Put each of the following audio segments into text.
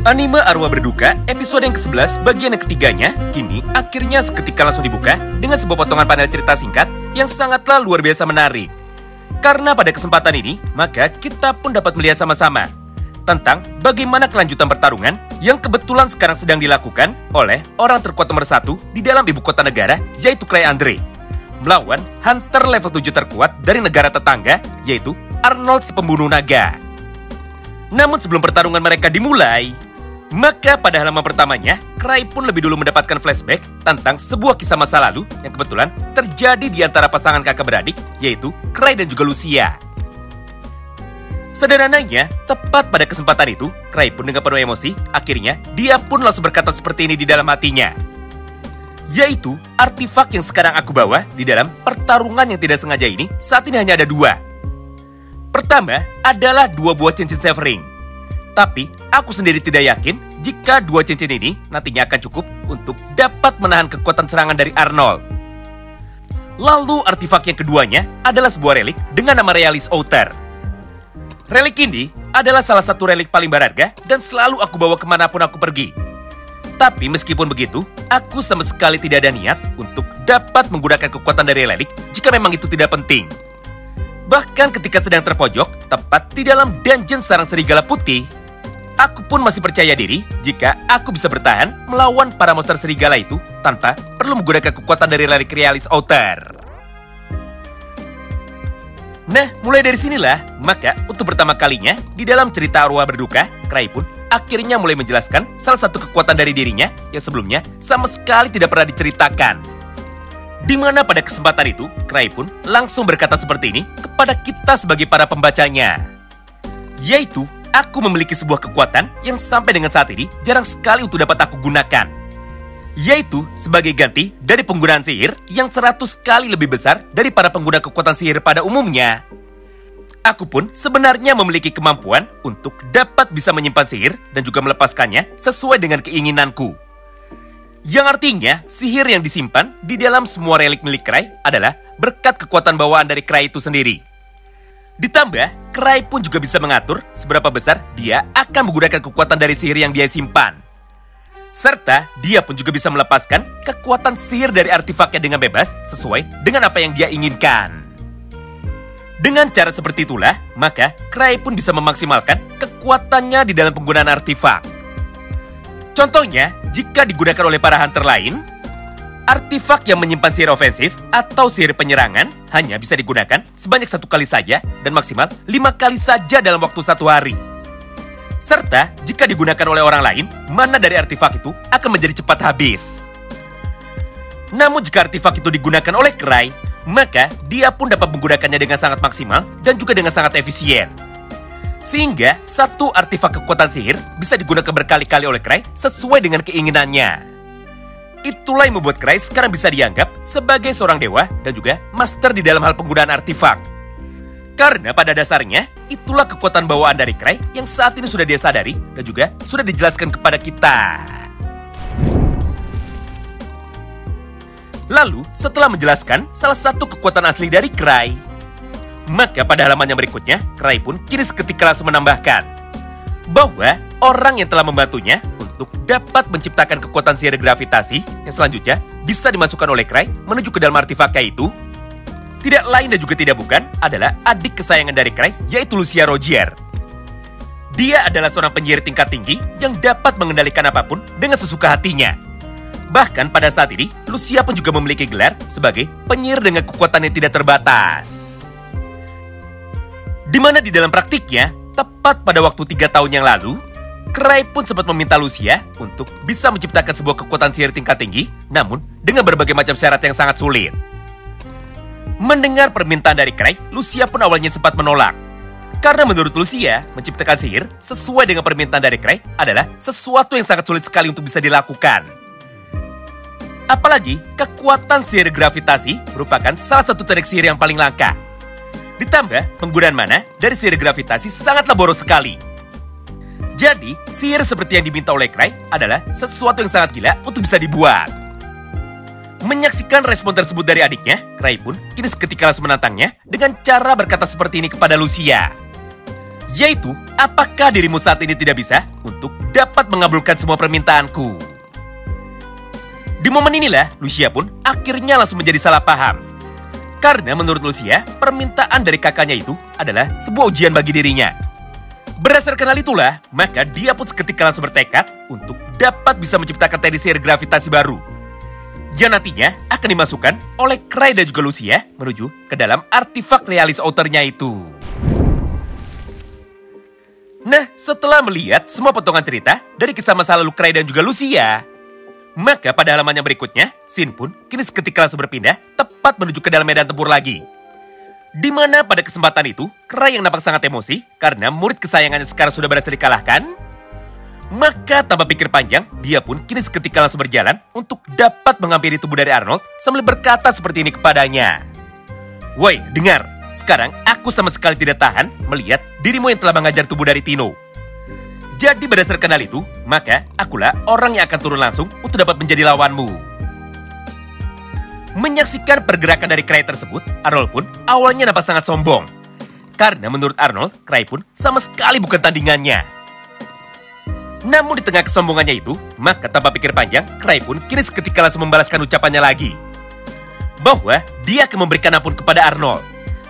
Anime Arwah Berduka episode yang ke-11 bagian yang ketiganya kini akhirnya seketika langsung dibuka dengan sebuah potongan panel cerita singkat yang sangatlah luar biasa menarik. Karena pada kesempatan ini, maka kita pun dapat melihat sama-sama tentang bagaimana kelanjutan pertarungan yang kebetulan sekarang sedang dilakukan oleh orang terkuat nomor 1 di dalam ibu kota negara, yaitu Cray Andre, melawan hunter level 7 terkuat dari negara tetangga, yaitu Arnold si pembunuh naga. Namun sebelum pertarungan mereka dimulai, maka pada halaman pertamanya, Cray pun lebih dulu mendapatkan flashback tentang sebuah kisah masa lalu yang kebetulan terjadi di antara pasangan kakak beradik, yaitu Cray dan juga Lucia. Sederhananya, tepat pada kesempatan itu, Cray pun dengan penuh emosi, akhirnya dia pun langsung berkata seperti ini di dalam hatinya. Yaitu, artefak yang sekarang aku bawa di dalam pertarungan yang tidak sengaja ini, saat ini hanya ada 2. Pertama, adalah 2 buah cincin Severing. Tapi, aku sendiri tidak yakin jika 2 cincin ini nantinya akan cukup untuk dapat menahan kekuatan serangan dari Arnold. Lalu artefak yang keduanya adalah sebuah relik dengan nama Realis Outer. Relik ini adalah salah satu relik paling berharga dan selalu aku bawa kemanapun aku pergi. Tapi meskipun begitu, aku sama sekali tidak ada niat untuk dapat menggunakan kekuatan dari relik jika memang itu tidak penting. Bahkan ketika sedang terpojok, tepat di dalam dungeon sarang serigala putih, aku pun masih percaya diri jika aku bisa bertahan melawan para monster serigala itu tanpa perlu menggunakan kekuatan dari relik Realis Outer. Nah, mulai dari sinilah, maka untuk pertama kalinya di dalam cerita Arwah Berduka, Cray pun akhirnya mulai menjelaskan salah satu kekuatan dari dirinya yang sebelumnya sama sekali tidak pernah diceritakan. Di mana pada kesempatan itu, Cray pun langsung berkata seperti ini kepada kita sebagai para pembacanya. Yaitu, aku memiliki sebuah kekuatan yang sampai dengan saat ini jarang sekali untuk dapat aku gunakan. Yaitu sebagai ganti dari penggunaan sihir yang 100 kali lebih besar dari para pengguna kekuatan sihir pada umumnya. Aku pun sebenarnya memiliki kemampuan untuk dapat bisa menyimpan sihir dan juga melepaskannya sesuai dengan keinginanku. Yang artinya, sihir yang disimpan di dalam semua relik milik Cray adalah berkat kekuatan bawaan dari Cray itu sendiri. Ditambah, Cray pun juga bisa mengatur seberapa besar dia akan menggunakan kekuatan dari sihir yang dia simpan. Serta, dia pun juga bisa melepaskan kekuatan sihir dari artefaknya dengan bebas sesuai dengan apa yang dia inginkan. Dengan cara seperti itulah, maka Cray pun bisa memaksimalkan kekuatannya di dalam penggunaan artefak. Contohnya, jika digunakan oleh para hunter lain, artefak yang menyimpan sihir ofensif atau sihir penyerangan hanya bisa digunakan sebanyak 1 kali saja dan maksimal 5 kali saja dalam waktu 1 hari. Serta, jika digunakan oleh orang lain, mana dari artefak itu akan menjadi cepat habis. Namun jika artefak itu digunakan oleh Cray, maka dia pun dapat menggunakannya dengan sangat maksimal dan juga dengan sangat efisien. Sehingga, 1 artefak kekuatan sihir bisa digunakan berkali-kali oleh Cray sesuai dengan keinginannya. Itulah yang membuat Cray sekarang bisa dianggap sebagai seorang dewa dan juga master di dalam hal penggunaan artefak. Karena pada dasarnya, itulah kekuatan bawaan dari Cray yang saat ini sudah dia sadari dan juga sudah dijelaskan kepada kita. Lalu, setelah menjelaskan salah satu kekuatan asli dari Cray, maka pada halaman yang berikutnya, Cray pun kini seketika langsung menambahkan bahwa orang yang telah membantunya untuk dapat menciptakan kekuatan sihir gravitasi yang selanjutnya bisa dimasukkan oleh Cray menuju ke dalam artefaknya itu tidak lain dan juga tidak bukan adalah adik kesayangan dari Cray, yaitu Lucia Rogier. Dia adalah seorang penyihir tingkat tinggi yang dapat mengendalikan apapun dengan sesuka hatinya. Bahkan pada saat ini, Lucia pun juga memiliki gelar sebagai penyihir dengan kekuatan yang tidak terbatas. Di mana di dalam praktiknya, tepat pada waktu 3 tahun yang lalu, Cray pun sempat meminta Lucia untuk bisa menciptakan sebuah kekuatan sihir tingkat tinggi, namun dengan berbagai macam syarat yang sangat sulit. Mendengar permintaan dari Cray, Lucia pun awalnya sempat menolak. Karena menurut Lucia, menciptakan sihir sesuai dengan permintaan dari Cray adalah sesuatu yang sangat sulit sekali untuk bisa dilakukan. Apalagi, kekuatan sihir gravitasi merupakan salah satu teknik sihir yang paling langka. Ditambah, penggunaan mana dari sihir gravitasi sangatlah boros sekali. Jadi, sihir seperti yang diminta oleh Cray adalah sesuatu yang sangat gila untuk bisa dibuat. Menyaksikan respon tersebut dari adiknya, Cray pun kini seketika langsung menantangnya dengan cara berkata seperti ini kepada Lucia. Yaitu, apakah dirimu saat ini tidak bisa untuk dapat mengabulkan semua permintaanku? Di momen inilah, Lucia pun akhirnya langsung menjadi salah paham. Karena menurut Lucia, permintaan dari kakaknya itu adalah sebuah ujian bagi dirinya. Berdasarkan hal itulah, maka dia pun seketika langsung bertekad untuk dapat bisa menciptakan teknik sihir gravitasi baru. Yang nantinya akan dimasukkan oleh Cray dan juga Lucia menuju ke dalam artefak realis outernya itu. Nah, setelah melihat semua potongan cerita dari kisah masa lalu Cray dan juga Lucia, maka pada halaman yang berikutnya, Sin pun kini seketika langsung berpindah tepat menuju ke dalam medan tempur lagi. Di mana pada kesempatan itu, Cray yang nampak sangat emosi karena murid kesayangannya sekarang sudah berhasil dikalahkan. Maka tanpa pikir panjang, dia pun kini seketika langsung berjalan untuk dapat menghampiri tubuh dari Arnold sambil berkata seperti ini kepadanya. Woi, dengar, sekarang aku sama sekali tidak tahan melihat dirimu yang telah mengajar tubuh dari Tino. Jadi berdasarkan hal itu, maka akulah orang yang akan turun langsung untuk dapat menjadi lawanmu. Menyaksikan pergerakan dari Cray tersebut, Arnold pun awalnya nampak sangat sombong. Karena menurut Arnold, Cray pun sama sekali bukan tandingannya. Namun di tengah kesombongannya itu, maka tanpa pikir panjang, Cray pun kini seketika langsung membalaskan ucapannya lagi. Bahwa dia akan memberikan ampun kepada Arnold.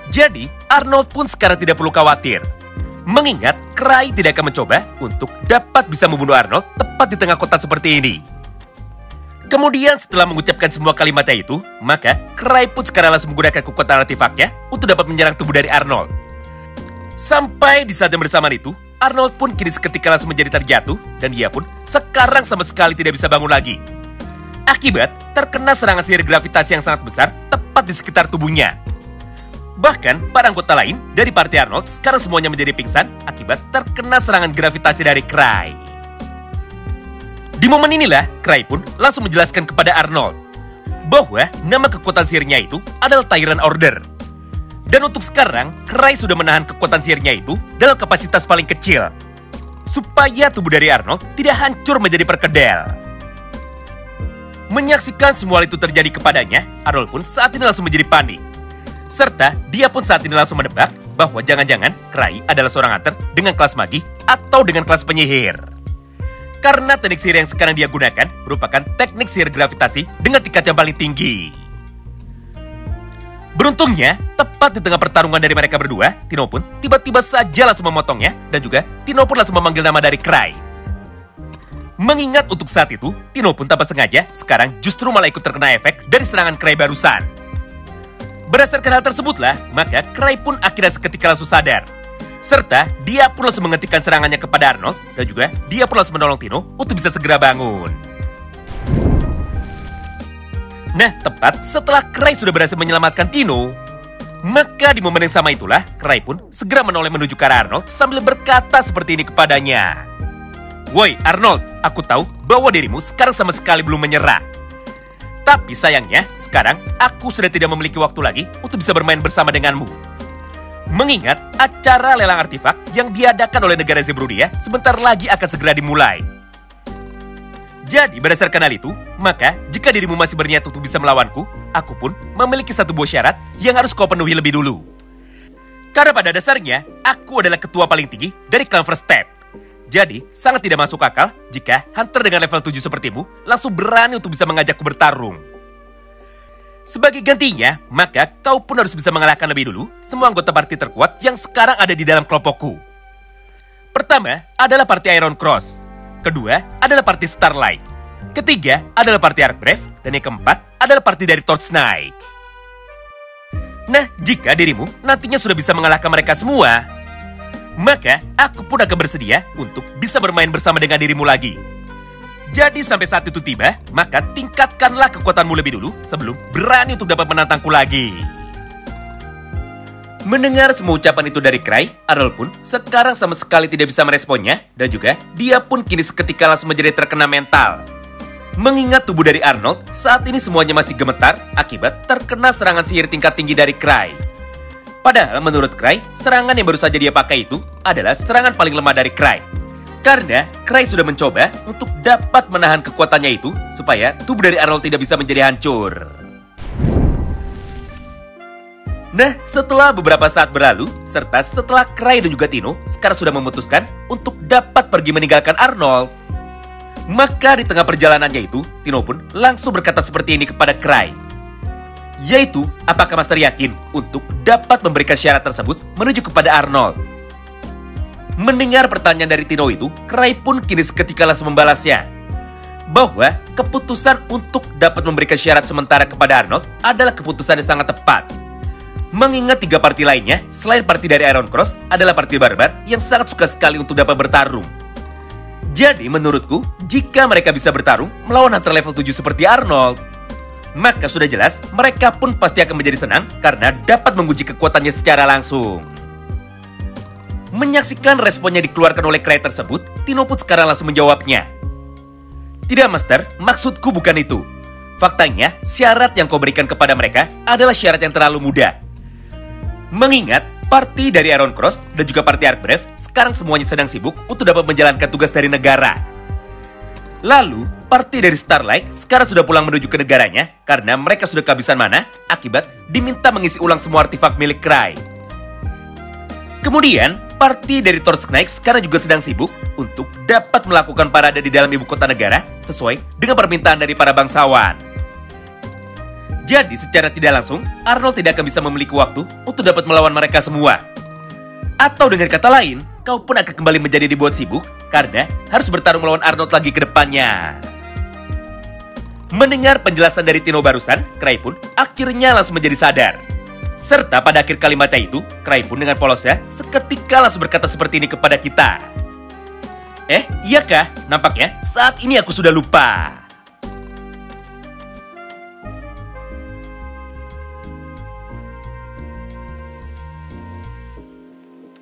Jadi, Arnold pun sekarang tidak perlu khawatir. Mengingat Cray tidak akan mencoba untuk dapat bisa membunuh Arnold tepat di tengah kota seperti ini. Kemudian setelah mengucapkan semua kalimatnya itu, maka Cray pun sekarang langsung menggunakan kekuatan artefaknya untuk dapat menyerang tubuh dari Arnold. Sampai di saat yang bersamaan itu, Arnold pun kini seketika langsung menjadi terjatuh dan dia pun sekarang sama sekali tidak bisa bangun lagi. Akibat terkena serangan sihir gravitasi yang sangat besar tepat di sekitar tubuhnya. Bahkan para anggota lain dari party Arnold sekarang semuanya menjadi pingsan akibat terkena serangan gravitasi dari Cray. Di momen inilah, Cray pun langsung menjelaskan kepada Arnold bahwa nama kekuatan sihirnya itu adalah Tyrant Order. Dan untuk sekarang, Cray sudah menahan kekuatan sihirnya itu dalam kapasitas paling kecil, supaya tubuh dari Arnold tidak hancur menjadi perkedel. Menyaksikan semua itu terjadi kepadanya, Arnold pun saat ini langsung menjadi panik. Serta dia pun saat ini langsung menebak bahwa jangan-jangan Cray adalah seorang hunter dengan kelas magi atau dengan kelas penyihir. Karena teknik sihir yang sekarang dia gunakan merupakan teknik sihir gravitasi dengan tingkat yang paling tinggi. Beruntungnya, tepat di tengah pertarungan dari mereka berdua, Tino pun tiba-tiba saja langsung memotongnya dan juga Tino pun langsung memanggil nama dari Cray. Mengingat untuk saat itu, Tino pun tanpa sengaja sekarang justru malah ikut terkena efek dari serangan Cray barusan. Berdasarkan hal tersebutlah, maka Cray pun akhirnya seketika langsung sadar. Serta dia pun langsung menghentikan serangannya kepada Arnold dan juga dia pun langsung menolong Tino untuk bisa segera bangun. Nah, tepat setelah Cray sudah berhasil menyelamatkan Tino, maka di momen yang sama itulah Cray pun segera menoleh menuju ke arah Arnold sambil berkata seperti ini kepadanya. Woi Arnold, aku tahu bahwa dirimu sekarang sama sekali belum menyerah. Tapi sayangnya, sekarang aku sudah tidak memiliki waktu lagi untuk bisa bermain bersama denganmu. Mengingat acara lelang artefak yang diadakan oleh negara Zebrudia sebentar lagi akan segera dimulai. Jadi berdasarkan hal itu, maka jika dirimu masih berniat untuk bisa melawanku, aku pun memiliki satu buah syarat yang harus kau penuhi lebih dulu. Karena pada dasarnya, aku adalah ketua paling tinggi dari klan First Step. Jadi sangat tidak masuk akal jika hunter dengan level 7 sepertimu langsung berani untuk bisa mengajakku bertarung. Sebagai gantinya, maka kau pun harus bisa mengalahkan lebih dulu semua anggota party terkuat yang sekarang ada di dalam kelompokku. Pertama adalah party Iron Cross. Kedua adalah party Starlight. Ketiga adalah party Arc Brave. Dan yang keempat adalah party dari Torch Knight. Nah, jika dirimu nantinya sudah bisa mengalahkan mereka semua, maka aku pun akan bersedia untuk bisa bermain bersama dengan dirimu lagi. Jadi sampai saat itu tiba, maka tingkatkanlah kekuatanmu lebih dulu sebelum berani untuk dapat menantangku lagi. Mendengar semua ucapan itu dari Cray, Arnold pun sekarang sama sekali tidak bisa meresponnya dan juga dia pun kini seketika langsung menjadi terkena mental. Mengingat tubuh dari Arnold saat ini semuanya masih gemetar akibat terkena serangan sihir tingkat tinggi dari Cray. Padahal menurut Cray, serangan yang baru saja dia pakai itu adalah serangan paling lemah dari Cray. Karena Cray sudah mencoba untuk dapat menahan kekuatannya itu supaya tubuh dari Arnold tidak bisa menjadi hancur. Nah, setelah beberapa saat berlalu, serta setelah Cray dan juga Tino sekarang sudah memutuskan untuk dapat pergi meninggalkan Arnold, maka di tengah perjalanannya itu, Tino pun langsung berkata seperti ini kepada Cray. Yaitu, apakah Master yakin untuk dapat memberikan syarat tersebut menuju kepada Arnold? Mendengar pertanyaan dari Tino itu, Cray pun kini seketika langsung membalasnya. Bahwa keputusan untuk dapat memberikan syarat sementara kepada Arnold adalah keputusan yang sangat tepat. Mengingat 3 party lainnya, selain party dari Iron Cross, adalah party barbar yang sangat suka sekali untuk dapat bertarung. Jadi menurutku, jika mereka bisa bertarung melawan hunter level 7 seperti Arnold, maka sudah jelas mereka pun pasti akan menjadi senang karena dapat menguji kekuatannya secara langsung. Menyaksikan responnya dikeluarkan oleh Cray tersebut, Tino pun sekarang langsung menjawabnya. Tidak Master, maksudku bukan itu. Faktanya, syarat yang kau berikan kepada mereka adalah syarat yang terlalu mudah. Mengingat, party dari Iron Cross dan juga party Archbrave sekarang semuanya sedang sibuk untuk dapat menjalankan tugas dari negara. Lalu, party dari Starlight sekarang sudah pulang menuju ke negaranya karena mereka sudah kehabisan mana akibat diminta mengisi ulang semua artefak milik Cray. Kemudian, party dari Torch Knight sekarang juga sedang sibuk untuk dapat melakukan parade di dalam ibu kota negara sesuai dengan permintaan dari para bangsawan. Jadi secara tidak langsung, Arnold tidak akan bisa memiliki waktu untuk dapat melawan mereka semua. Atau dengan kata lain, kau pun akan kembali menjadi dibuat sibuk karena harus bertarung melawan Arnold lagi ke depannya. Mendengar penjelasan dari Tino barusan, Cray pun akhirnya langsung menjadi sadar. Serta pada akhir kalimatnya itu, Cray pun dengan polosnya seketika langsung berkata seperti ini kepada kita. Iya kah? Nampaknya saat ini aku sudah lupa.